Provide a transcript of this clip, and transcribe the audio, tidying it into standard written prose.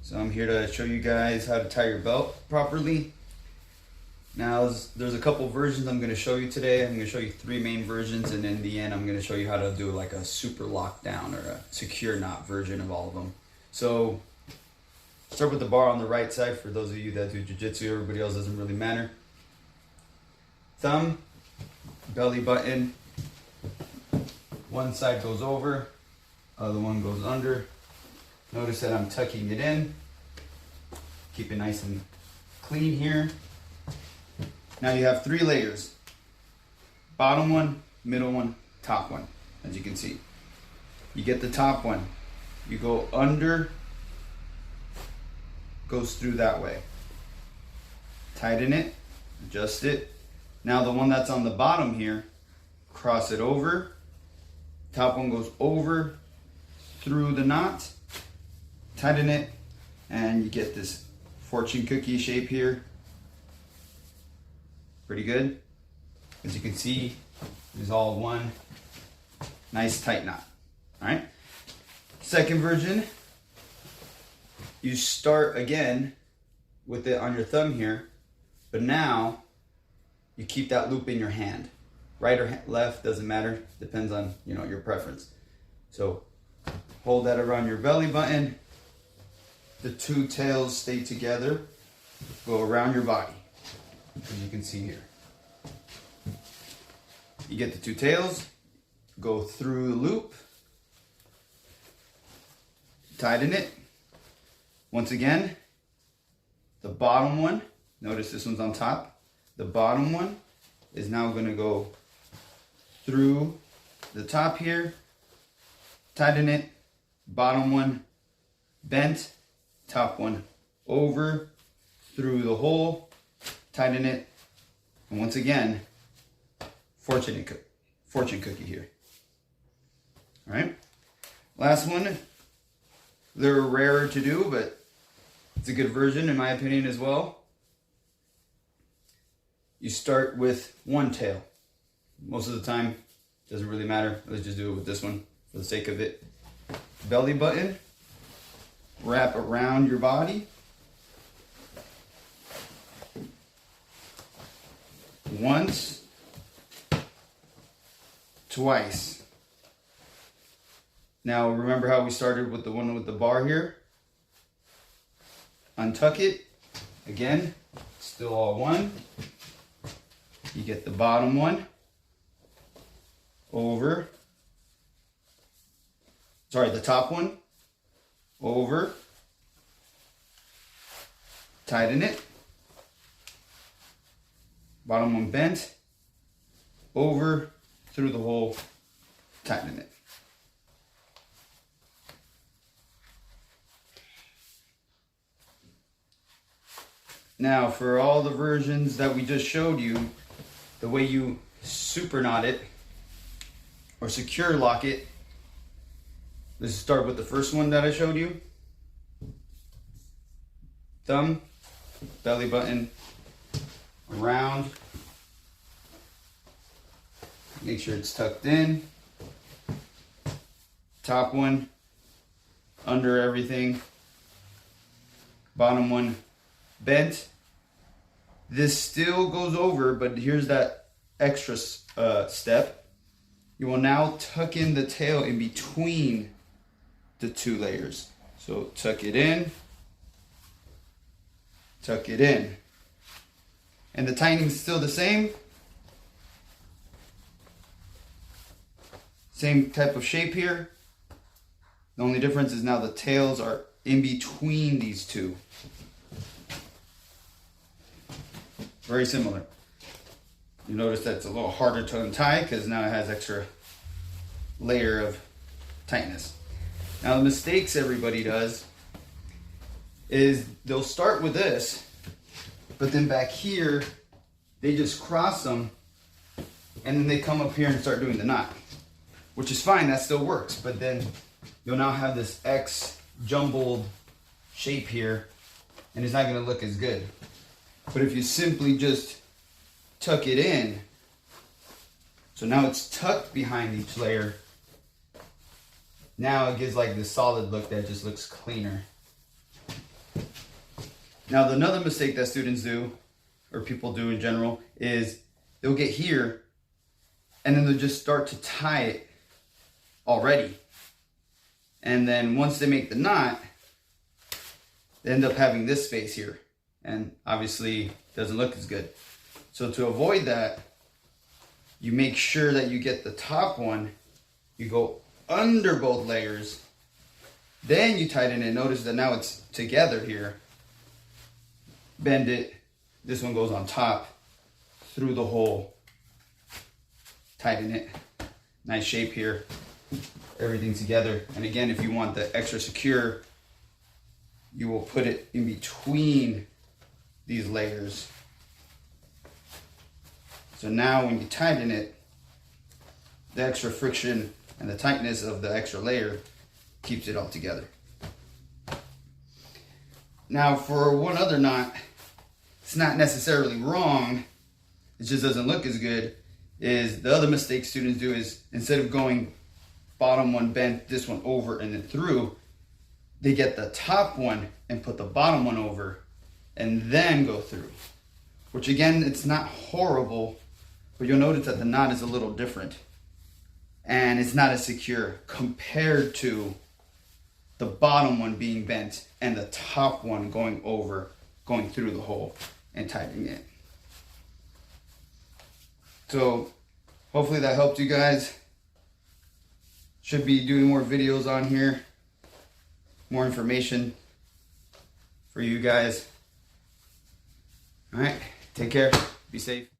So I'm here to show you guys how to tie your belt properly. Now there's a couple versions I'm going to show you today. I'm going to show you 3 main versions, and in the end I'm going to show you how to do like a super lockdown or a secure knot version of all of them. So start with the bar on the right side for those of you that do jiu-jitsu. Everybody else doesn't really matter. Thumb, belly button, one side goes over, other one goes under. Notice that I'm tucking it in. Keep it nice and clean here. Now you have 3 layers. Bottom one, middle one, top one, as you can see. You get the top one. You go under, goes through that way. Tighten it, adjust it. Now the one that's on the bottom here, cross it over. Top one goes over, through the knot. Tighten it, and you get this fortune cookie shape here. Pretty good. As you can see, it's all one nice tight knot. All right. Second version, you start again with it on your thumb here, but now you keep that loop in your hand. Right or left, doesn't matter. Depends on, your preference. So hold that around your belly button. The 2 tails stay together. Go around your body, as you can see here. You get the 2 tails, go through the loop, tighten it. Once again, the bottom one, notice this one's on top. The bottom one is now going to go through the top here, tighten it. Bottom one bent, top one over, through the hole, tighten it, and once again, fortune cookie here. All right, last one. They're rarer to do, but it's a good version in my opinion as well. You start with 1 tail. Most of the time, doesn't really matter. Let's just do it with this one for the sake of it. Belly button, wrap around your body. Once, twice. Now remember how we started with the one with the bar here? Untuck it. Again, still all one. You get the bottom one over. Sorry, the top one over. Tighten it. Bottom one bent, over, through the hole, tighten it. Now for all the versions that we just showed you, the way you super knot it or secure lock it, let's start with the first one that I showed you. Thumb, belly button, around, make sure it's tucked in, top one under everything, bottom one bent. This still goes over, but here's that extra step. You will now tuck in the tail in between the 2 layers. So tuck it in, tuck it in. And the tightening is still the same. Same type of shape here. The only difference is now the tails are in between these 2. Very similar. You notice that it's a little harder to untie because now it has extra layer of tightness. Now the mistakes everybody does is they'll start with this, but then back here, they just cross them, and then they come up here and start doing the knot, which is fine, that still works, but then you'll now have this X jumbled shape here, and it's not gonna look as good. But if you simply just tuck it in, so now it's tucked behind each layer, now it gives like this solid look that just looks cleaner. Now, another mistake that students do, or people do in general, is they'll get here and then they'll just start to tie it already. And then once they make the knot, they end up having this space here. And obviously doesn't look as good. So to avoid that, you make sure that you get the top one, you go under both layers, then you tighten it. Notice that now it's together here. Bend it. This one goes on top through the hole. Tighten it. Nice shape here. Everything together. And again, if you want the extra secure, you will put it in between these layers. So now when you tighten it, the extra friction and the tightness of the extra layer keeps it all together. Now for one other knot, it's not necessarily wrong, it just doesn't look as good, is the other mistake students do is instead of going bottom one bent, this one over and then through, they get the top one and put the bottom one over and then go through. Which again, it's not horrible, but you'll notice that the knot is a little different. And it's not as secure compared to the bottom one being bent and the top one going over, going through the hole and tightening it. So hopefully that helped you guys. Should be doing more videos on here, more information for you guys. All right, take care, be safe.